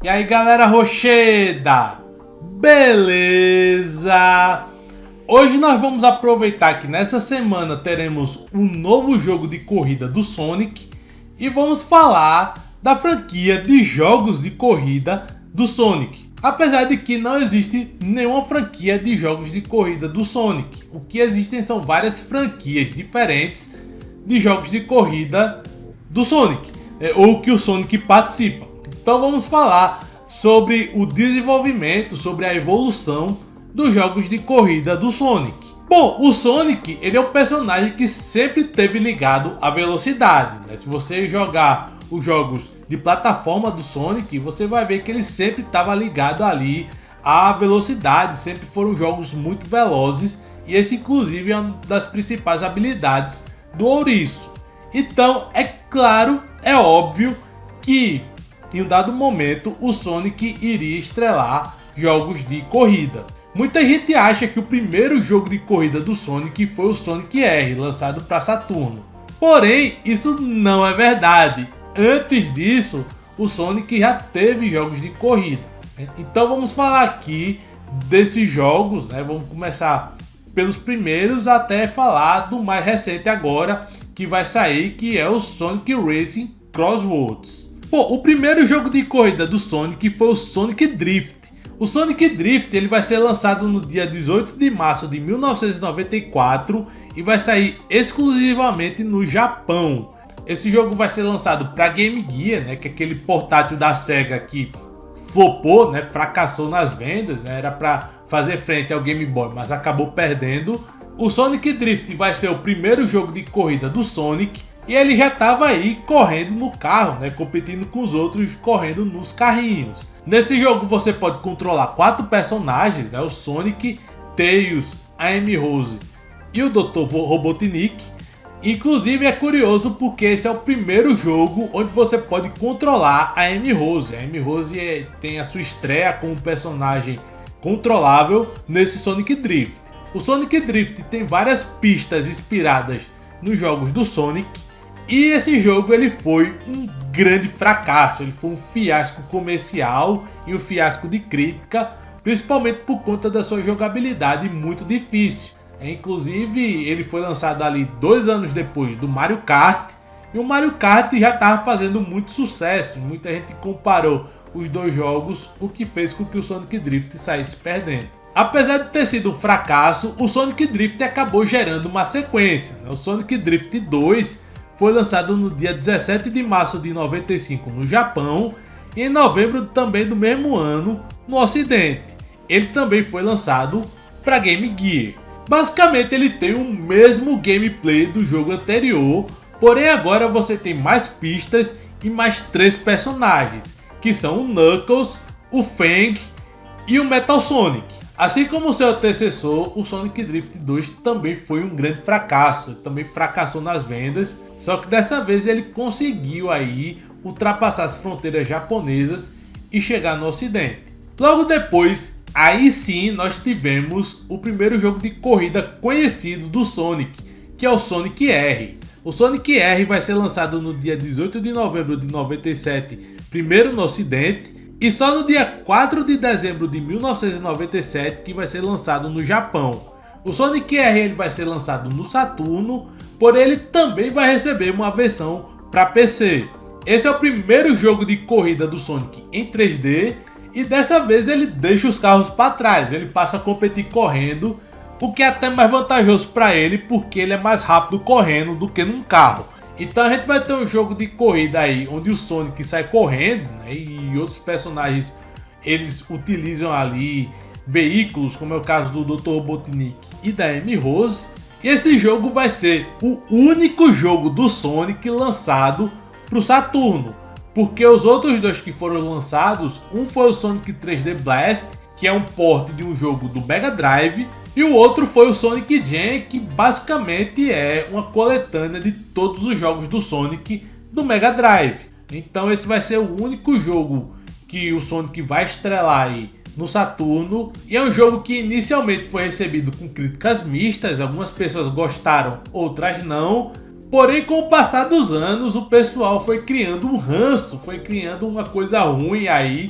E aí galera rocheda, beleza? Hoje nós vamos aproveitar que nessa semana teremos um novo jogo de corrida do Sonic e vamos falar da franquia de jogos de corrida do Sonic. Apesar de que não existe nenhuma franquia de jogos de corrida do Sonic, o que existem são várias franquias diferentes de jogos de corrida do Sonic, ou que o Sonic participa. Então vamos falar sobre o desenvolvimento, sobre a evolução dos jogos de corrida do Sonic. Bom, o Sonic ele é um personagem que sempre esteve ligado à velocidade, né? Se você jogar os jogos de plataforma do Sonic, você vai ver que ele sempre estava ligado ali à velocidade, sempre foram jogos muito velozes e esse inclusive é uma das principais habilidades do ouriço. Então é claro, é óbvio que em um dado momento o Sonic iria estrelar jogos de corrida. Muita gente acha que o primeiro jogo de corrida do Sonic foi o Sonic R, lançado para Saturno. Porém, isso não é verdade. Antes disso, o Sonic já teve jogos de corrida. Então vamos falar aqui desses jogos, né? Vamos começar pelos primeiros até falar do mais recente agora, que vai sair, que é o Sonic Racing Crossroads. Bom, o primeiro jogo de corrida do Sonic foi o Sonic Drift. O Sonic Drift ele vai ser lançado no dia 18 de março de 1994 e vai sair exclusivamente no Japão. Esse jogo vai ser lançado para Game Gear, né, que é aquele portátil da Sega que flopou, né, fracassou nas vendas, né, era para fazer frente ao Game Boy, mas acabou perdendo. O Sonic Drift vai ser o primeiro jogo de corrida do Sonic e ele já estava aí correndo no carro, né, competindo com os outros, correndo nos carrinhos. Nesse jogo você pode controlar 4 personagens, né, o Sonic, Tails, a Amy Rose e o Dr. Robotnik. Inclusive é curioso porque esse é o primeiro jogo onde você pode controlar a Amy Rose. A Amy Rose tem a sua estreia como personagem controlável nesse Sonic Drift. O Sonic Drift tem várias pistas inspiradas nos jogos do Sonic. E esse jogo ele foi um grande fracasso, ele foi um fiasco comercial e um fiasco de crítica, principalmente por conta da sua jogabilidade muito difícil. Inclusive ele foi lançado ali 2 anos depois do Mario Kart, e o Mario Kart já estava fazendo muito sucesso, muita gente comparou os dois jogos, o que fez com que o Sonic Drift saísse perdendo. Apesar de ter sido um fracasso, o Sonic Drift acabou gerando uma sequência, né? O Sonic Drift 2 foi lançado no dia 17 de março de 95 no Japão e em novembro também do mesmo ano no Ocidente. Ele também foi lançado para Game Gear. Basicamente ele tem o mesmo gameplay do jogo anterior, porém agora você tem mais pistas e mais 3 personagens, que são o Knuckles, o Fang e o Metal Sonic. Assim como o seu antecessor, o Sonic Drift 2 também foi um grande fracasso, também fracassou nas vendas, só que dessa vez ele conseguiu aí ultrapassar as fronteiras japonesas e chegar no Ocidente. Logo depois, aí sim nós tivemos o primeiro jogo de corrida conhecido do Sonic, que é o Sonic R. O Sonic R vai ser lançado no dia 18 de novembro de 97, primeiro no Ocidente, e só no dia 4 de dezembro de 1997 que vai ser lançado no Japão. O Sonic R ele vai ser lançado no Saturno, porém ele também vai receber uma versão para PC. Esse é o primeiro jogo de corrida do Sonic em 3D e dessa vez ele deixa os carros para trás, ele passa a competir correndo, o que é até mais vantajoso para ele porque ele é mais rápido correndo do que num carro. Então a gente vai ter um jogo de corrida aí onde o Sonic sai correndo, né, e outros personagens eles utilizam ali veículos, como é o caso do Dr. Robotnik e da Amy Rose. E esse jogo vai ser o único jogo do Sonic lançado para o Saturno, porque os outros dois que foram lançados, um foi o Sonic 3D Blast, que é um port de um jogo do Mega Drive, e o outro foi o Sonic Gen, que basicamente é uma coletânea de todos os jogos do Sonic do Mega Drive. Então esse vai ser o único jogo que o Sonic vai estrelar aí no Saturno, e é um jogo que inicialmente foi recebido com críticas mistas, algumas pessoas gostaram, outras não. Porém, com o passar dos anos, o pessoal foi criando um ranço, foi criando uma coisa ruim aí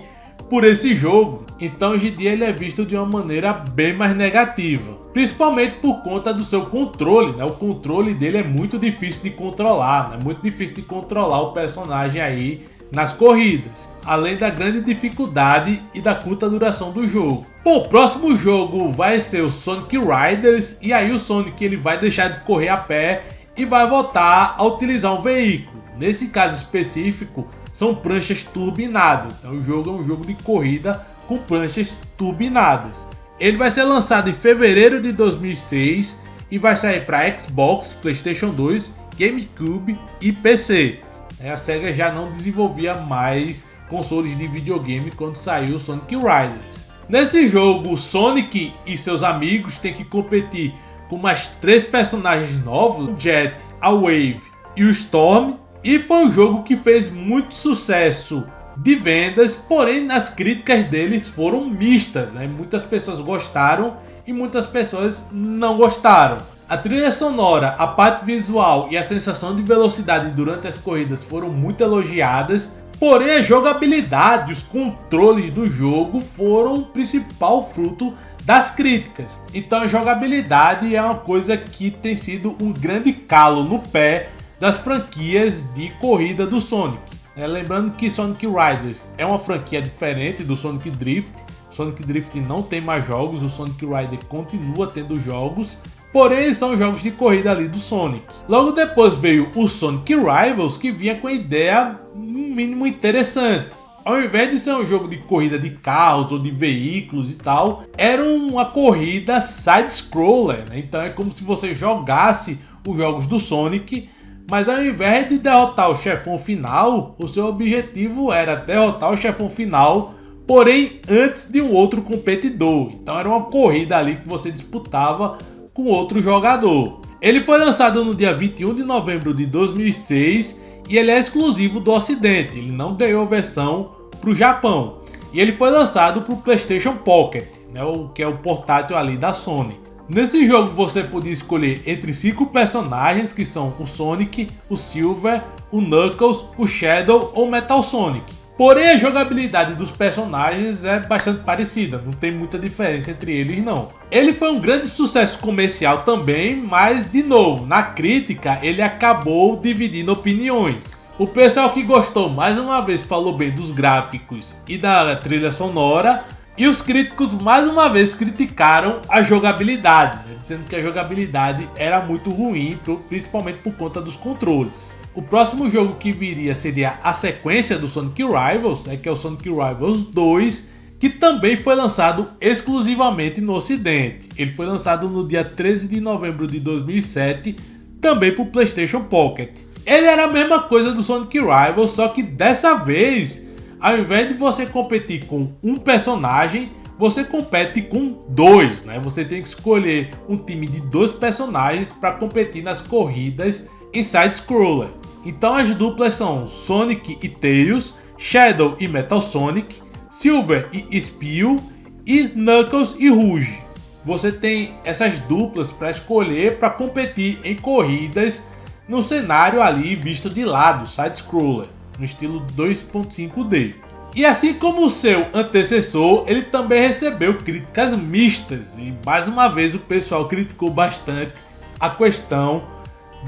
por esse jogo. Então hoje em dia ele é visto de uma maneira bem mais negativa, principalmente por conta do seu controle, né? O controle dele é muito difícil de controlar, né? Muito difícil de controlar o personagem aí nas corridas, além da grande dificuldade e da curta duração do jogo. Bom, o próximo jogo vai ser o Sonic Riders, e aí o Sonic ele vai deixar de correr a pé e vai voltar a utilizar um veículo. Nesse caso específico, são pranchas turbinadas. O jogo é um jogo de corrida com pranchas turbinadas. Ele vai ser lançado em fevereiro de 2006 e vai sair para Xbox, PlayStation 2, GameCube e PC. A Sega já não desenvolvia mais consoles de videogame quando saiu o Sonic Riders. Nesse jogo, o Sonic e seus amigos têm que competir com mais 3 personagens novos, o Jet, a Wave e o Storm. E foi um jogo que fez muito sucesso de vendas, porém as críticas deles foram mistas, né? Muitas pessoas gostaram e muitas pessoas não gostaram. A trilha sonora, a parte visual e a sensação de velocidade durante as corridas foram muito elogiadas, porém a jogabilidade e os controles do jogo foram o principal fruto das críticas. Então a jogabilidade é uma coisa que tem sido um grande calo no pé das franquias de corrida do Sonic. Lembrando que Sonic Riders é uma franquia diferente do Sonic Drift. Sonic Drift não tem mais jogos, o Sonic Rider continua tendo jogos, porém eles são jogos de corrida ali do Sonic. Logo depois veio o Sonic Rivals, que vinha com a ideia no mínimo interessante. Ao invés de ser um jogo de corrida de carros ou de veículos e tal, era uma corrida side-scroller, né? Então é como se você jogasse os jogos do Sonic, mas ao invés de derrotar o chefão final, o seu objetivo era derrotar o chefão final, porém antes de um outro competidor. Então era uma corrida ali que você disputava com outro jogador. Ele foi lançado no dia 21 de novembro de 2006 e ele é exclusivo do Ocidente, ele não ganhou versão para o Japão. E ele foi lançado para o PlayStation Pocket, né, que é o portátil ali da Sony. Nesse jogo você podia escolher entre 5 personagens, que são o Sonic, o Silver, o Knuckles, o Shadow ou o Metal Sonic. Porém a jogabilidade dos personagens é bastante parecida, não tem muita diferença entre eles não. Ele foi um grande sucesso comercial também, mas de novo, na crítica ele acabou dividindo opiniões. O pessoal que gostou mais uma vez falou bem dos gráficos e da trilha sonora, e os críticos mais uma vez criticaram a jogabilidade, né, dizendo que a jogabilidade era muito ruim, principalmente por conta dos controles. O próximo jogo que viria seria a sequência do Sonic Rivals, né, que é o Sonic Rivals 2, que também foi lançado exclusivamente no Ocidente. Ele foi lançado no dia 13 de novembro de 2007, também para o PlayStation Pocket. Ele era a mesma coisa do Sonic Rivals, só que dessa vez, ao invés de você competir com um personagem, você compete com 2, né? Você tem que escolher um time de 2 personagens para competir nas corridas em side-scroller. Então as duplas são Sonic e Tails, Shadow e Metal Sonic, Silver e Spio e Knuckles e Rouge. Você tem essas duplas para escolher para competir em corridas no cenário ali visto de lado, side-scroller, no estilo 2.5D. E assim como o seu antecessor, ele também recebeu críticas mistas, e mais uma vez o pessoal criticou bastante a questão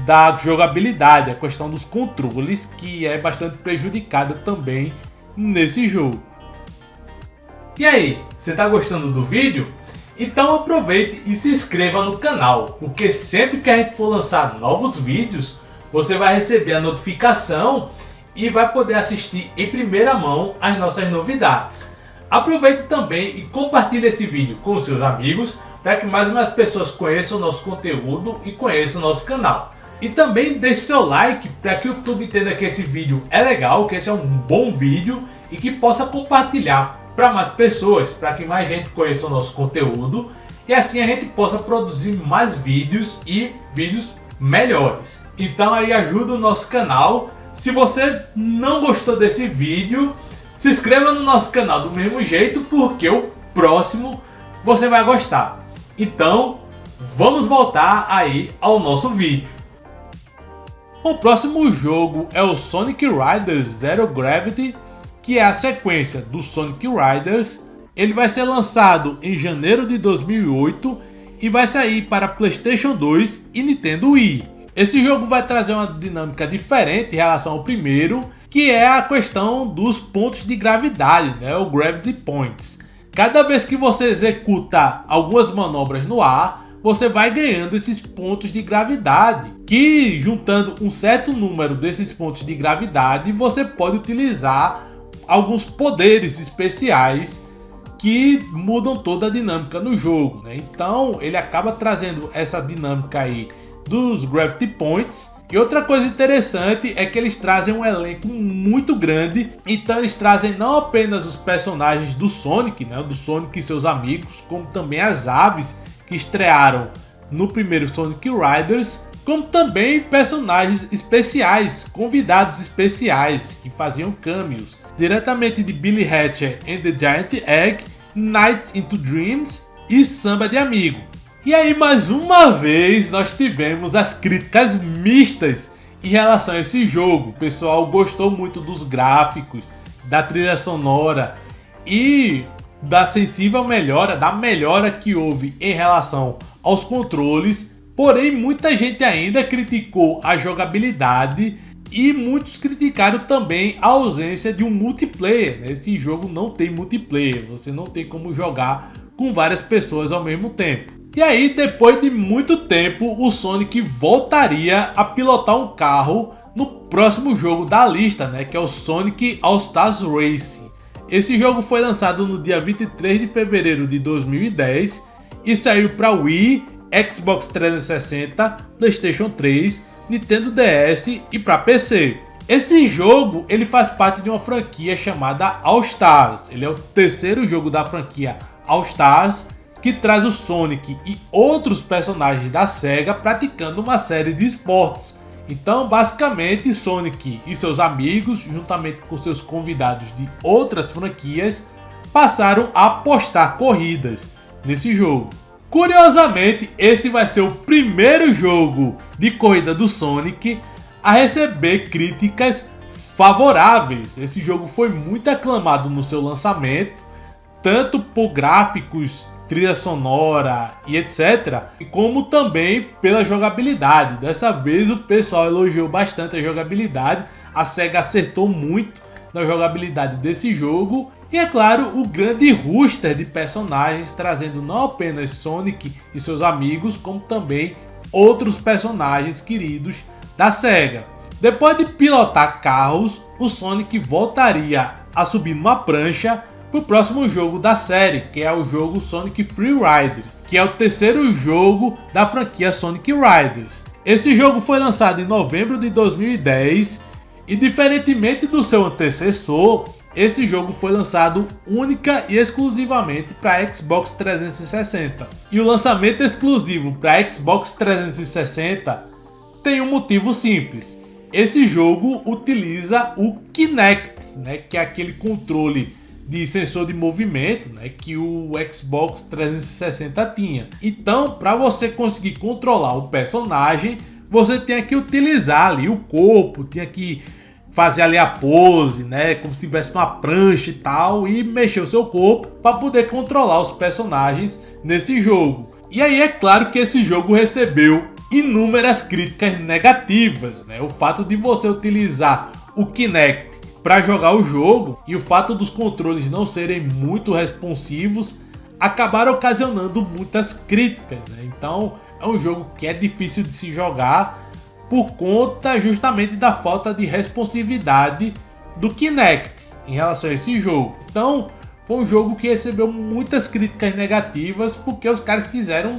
da jogabilidade, a questão dos controles, que é bastante prejudicada também nesse jogo. E aí, você está gostando do vídeo? Então aproveite e se inscreva no canal, porque sempre que a gente for lançar novos vídeos, você vai receber a notificação e vai poder assistir em primeira mão as nossas novidades. Aproveite também e compartilhe esse vídeo com os seus amigos, para que mais e mais pessoas conheçam o nosso conteúdo e conheçam o nosso canal. E também deixe seu like para que o YouTube entenda que esse vídeo é legal, que esse é um bom vídeo e que possa compartilhar para mais pessoas, para que mais gente conheça o nosso conteúdo e assim a gente possa produzir mais vídeos e vídeos melhores. Então aí ajuda o nosso canal. Se você não gostou desse vídeo, se inscreva no nosso canal do mesmo jeito, porque o próximo você vai gostar. Então vamos voltar aí ao nosso vídeo. O próximo jogo é o Sonic Riders Zero Gravity, que é a sequência do Sonic Riders. Ele vai ser lançado em janeiro de 2008 e vai sair para PlayStation 2 e Nintendo Wii. Esse jogo vai trazer uma dinâmica diferente em relação ao primeiro, que é a questão dos pontos de gravidade, né? O Gravity Points. Cada vez que você executa algumas manobras no ar, você vai ganhando esses pontos de gravidade, que juntando um certo número desses pontos de gravidade, você pode utilizar alguns poderes especiais que mudam toda a dinâmica no jogo, né? Então ele acaba trazendo essa dinâmica aí dos Gravity Points. E outra coisa interessante é que eles trazem um elenco muito grande. Então eles trazem não apenas os personagens do Sonic, né, do Sonic e seus amigos, como também as aves que estrearam no primeiro Sonic Riders, como também personagens especiais, convidados especiais que faziam cameos, diretamente de Billy Hatcher and the Giant Egg, Nights into Dreams e Samba de Amigo. E aí, mais uma vez, nós tivemos as críticas mistas em relação a esse jogo. O pessoal gostou muito dos gráficos, da trilha sonora e da sensível melhora, da melhora que houve em relação aos controles. Porém, muita gente ainda criticou a jogabilidade e muitos criticaram também a ausência de um multiplayer. Esse jogo não tem multiplayer, você não tem como jogar com várias pessoas ao mesmo tempo. E aí, depois de muito tempo, o Sonic voltaria a pilotar um carro no próximo jogo da lista, né, que é o Sonic All-Stars Racing. Esse jogo foi lançado no dia 23 de fevereiro de 2010 e saiu para Wii, Xbox 360, PlayStation 3, Nintendo DS e para PC. Esse jogo ele faz parte de uma franquia chamada All Stars. Ele é o terceiro jogo da franquia All Stars, que traz o Sonic e outros personagens da SEGA praticando uma série de esportes. Então, basicamente, Sonic e seus amigos, juntamente com seus convidados de outras franquias, passaram a apostar corridas nesse jogo. Curiosamente, esse vai ser o primeiro jogo de corrida do Sonic a receber críticas favoráveis. Esse jogo foi muito aclamado no seu lançamento, tanto por gráficos, trilha sonora e etc, como também pela jogabilidade. Dessa vez o pessoal elogiou bastante a jogabilidade, a SEGA acertou muito na jogabilidade desse jogo e, é claro, o grande roster de personagens, trazendo não apenas Sonic e seus amigos, como também outros personagens queridos da SEGA. Depois de pilotar carros, o Sonic voltaria a subir numa prancha para o próximo jogo da série, que é o jogo Sonic Free Riders, que é o terceiro jogo da franquia Sonic Riders. Esse jogo foi lançado em novembro de 2010 e, diferentemente do seu antecessor, esse jogo foi lançado única e exclusivamente para Xbox 360. E o lançamento exclusivo para Xbox 360 tem um motivo simples. Esse jogo utiliza o Kinect, né, que é aquele controle de sensor de movimento, né, que o Xbox 360 tinha. Então, para você conseguir controlar o personagem, você tinha que utilizar ali o corpo, tinha que fazer ali a pose, né, como se tivesse uma prancha e tal, e mexer o seu corpo para poder controlar os personagens nesse jogo. E aí é claro que esse jogo recebeu inúmeras críticas negativas, né? O fato de você utilizar o Kinect para jogar o jogo e o fato dos controles não serem muito responsivos acabaram ocasionando muitas críticas, né? Então é um jogo que é difícil de se jogar por conta justamente da falta de responsividade do Kinect em relação a esse jogo. Então foi um jogo que recebeu muitas críticas negativas porque os caras quiseram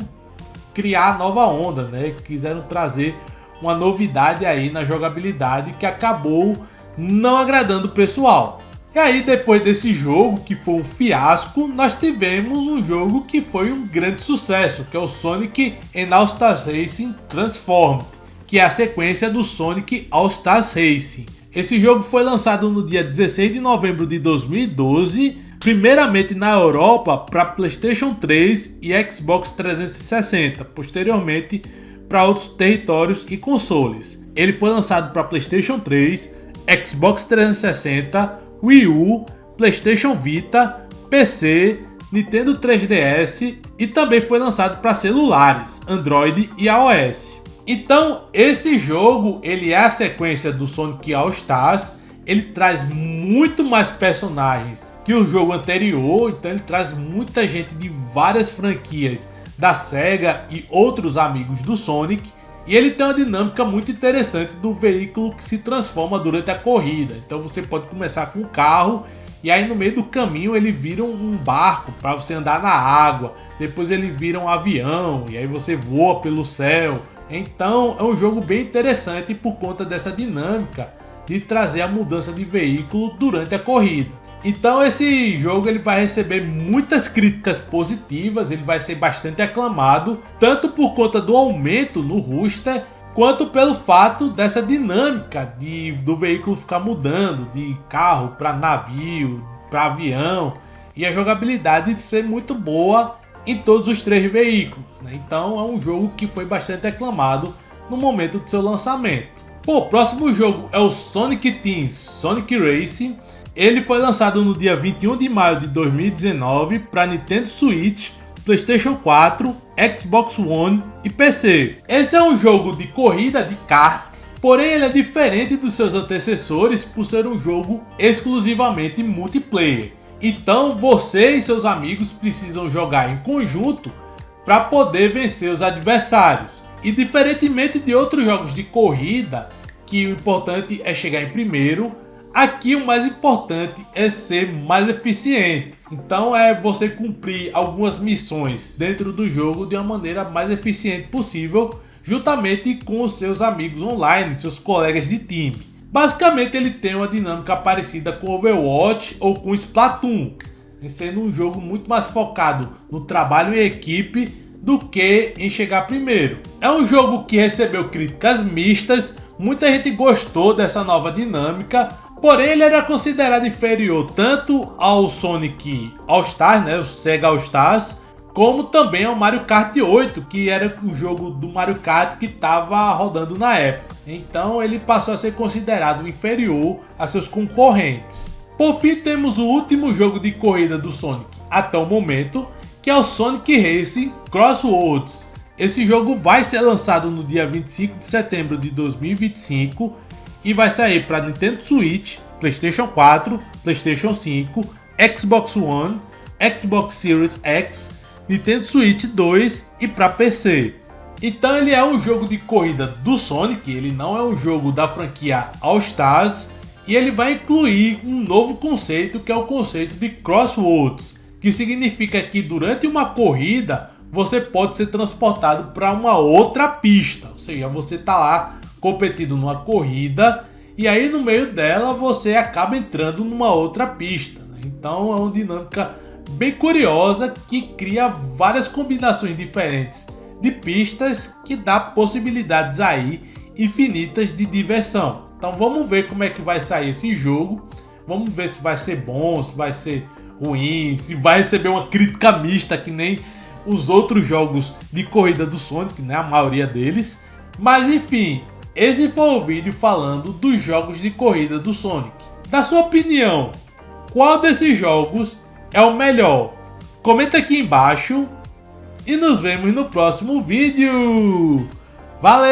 criar nova onda, né? Quiseram trazer uma novidade aí na jogabilidade que acabou não agradando o pessoal. E aí, depois desse jogo, que foi um fiasco, nós tivemos um jogo que foi um grande sucesso, que é o Sonic and All-Stars Racing Transformed, que é a sequência do Sonic All-Stars Racing. Esse jogo foi lançado no dia 16 de novembro de 2012, primeiramente na Europa para PlayStation 3 e Xbox 360, posteriormente para outros territórios e consoles. Ele foi lançado para PlayStation 3, Xbox 360, Wii U, PlayStation Vita, PC, Nintendo 3DS e também foi lançado para celulares, Android e iOS. Então esse jogo ele é a sequência do Sonic All Stars, ele traz muito mais personagens que o jogo anterior, então ele traz muita gente de várias franquias da Sega e outros amigos do Sonic. E ele tem uma dinâmica muito interessante do veículo que se transforma durante a corrida. Então você pode começar com um carro e aí no meio do caminho ele vira um barco para você andar na água. Depois ele vira um avião e aí você voa pelo céu. Então é um jogo bem interessante por conta dessa dinâmica de trazer a mudança de veículo durante a corrida. Então esse jogo ele vai receber muitas críticas positivas, ele vai ser bastante aclamado, tanto por conta do aumento no roster, quanto pelo fato dessa dinâmica do veículo ficar mudando de carro para navio, para avião, e a jogabilidade de ser muito boa em todos os três veículos, né? Então é um jogo que foi bastante aclamado no momento do seu lançamento. O próximo jogo é o Sonic Team Sonic Racing. Ele foi lançado no dia 21 de maio de 2019 para Nintendo Switch, PlayStation 4, Xbox One e PC. Esse é um jogo de corrida de kart, porém ele é diferente dos seus antecessores por ser um jogo exclusivamente multiplayer. Então você e seus amigos precisam jogar em conjunto para poder vencer os adversários. E diferentemente de outros jogos de corrida, que o importante é chegar em primeiro, aqui o mais importante é ser mais eficiente. Então é você cumprir algumas missões dentro do jogo de uma maneira mais eficiente possível, juntamente com os seus amigos online, seus colegas de time. Basicamente ele tem uma dinâmica parecida com Overwatch ou com Splatoon, sendo um jogo muito mais focado no trabalho em equipe do que em chegar primeiro. É um jogo que recebeu críticas mistas, muita gente gostou dessa nova dinâmica, porém ele era considerado inferior tanto ao Sonic All Stars, né, o Sega All Stars, como também ao Mario Kart 8, que era o jogo do Mario Kart que estava rodando na época. Então ele passou a ser considerado inferior a seus concorrentes. Por fim, temos o último jogo de corrida do Sonic até o momento, que é o Sonic Racing Crossroads. Esse jogo vai ser lançado no dia 25 de setembro de 2025 e vai sair para Nintendo Switch, PlayStation 4, PlayStation 5, Xbox One, Xbox Series X, Nintendo Switch 2 e para PC. Então ele é um jogo de corrida do Sonic, ele não é um jogo da franquia All Stars, e ele vai incluir um novo conceito, que é o conceito de Crossroads, que significa que durante uma corrida você pode ser transportado para uma outra pista, ou seja, você está lá competindo numa corrida e aí no meio dela você acaba entrando numa outra pista. Então é uma dinâmica bem curiosa que cria várias combinações diferentes de pistas que dá possibilidades aí infinitas de diversão. Então vamos ver como é que vai sair esse jogo, vamos ver se vai ser bom, se vai ser ruim, se vai receber uma crítica mista que nem os outros jogos de corrida do Sonic, né, a maioria deles. Mas enfim, esse foi o vídeo falando dos jogos de corrida do Sonic. Na sua opinião, qual desses jogos é o melhor? Comenta aqui embaixo e nos vemos no próximo vídeo. Valeu!